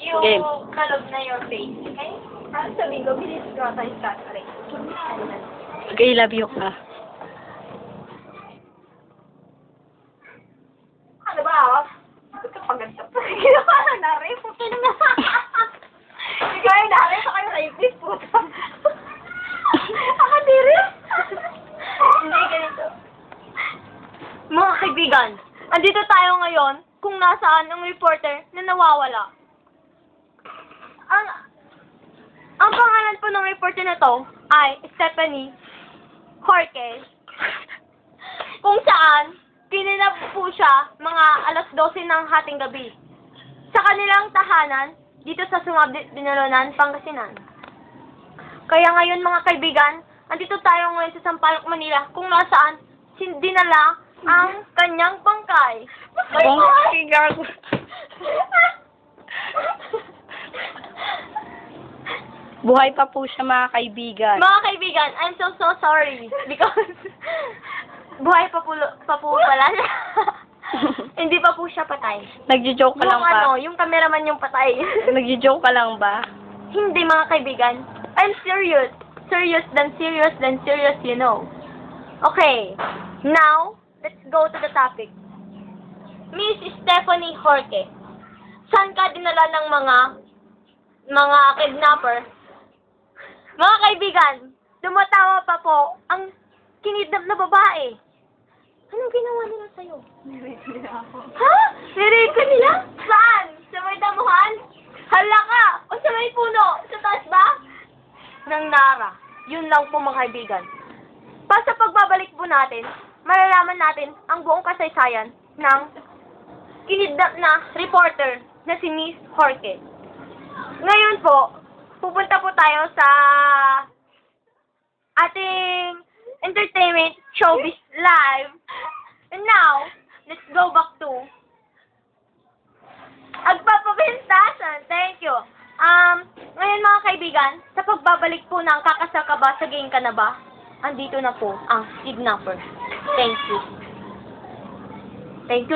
yung Game. kalog na your face. Okay? Ano sabihin ko, bilis ko tayo start. Okay. Okay, love you ka. Ano ba ako? Ito paganda pa. Ginawa na nari. Puto na nga. Ikaw yung nari. Sa kayo rapist. Puto. Ako diri. Hindi, ganito. Mga kaibigan, andito tayo ngayon kung nasaan ang reporter na nawawala. Ang pangalan po ng reporter na to ay Stephanie Jorge. Kung saan, kinilap po siya mga alas 12 ng hating gabi. Sa kanilang tahanan, dito sa Sumabit, Binalonan, Pangasinan. Kaya ngayon mga kaibigan, andito tayo ngayon sa Sampaloc, Manila, kung nasaan, dinala ang kanyang bangkay. Bangkay, gago. Buhay pa po siya, mga kaibigan. Mga kaibigan, I'm so sorry because buhay pa po pala siya. Hindi pa po siya patay. Nagjo-joke ka lang ba? Yung cameraman yung patay. Nagjo-joke ka lang ba? Hindi mga kaibigan. I'm serious. Serious, you know. Okay. Now, let's go to the topic. Miss Stephanie Jorge. Saan ka dinala ng mga kidnapper? Mga kaibigan, dumatawa pa po ang kinidnap na babae. Anong ginawa nila sa'yo? Nirate nila ako. Ha? Nirate nila? Saan? Sa may damuhan? Hala ka! O sa may puno? Sa taas ba? Nang Nara. Yun lang po mga kaibigan. Pa sa pagbabalik po natin, malalaman natin ang buong kasaysayan ng kinidnap na reporter na si Miss Jorge. Ngayon po, pupunta po tayo sa ating entertainment showbiz live. And now, let's go back to Agpapabintasan. Thank you. Ngayon mga kaibigan, sa pagbabalik po ng Kakasal Ka Ba, Saging Ka Na Ba, andito na po ang kidnapper. Thank you. Thank you.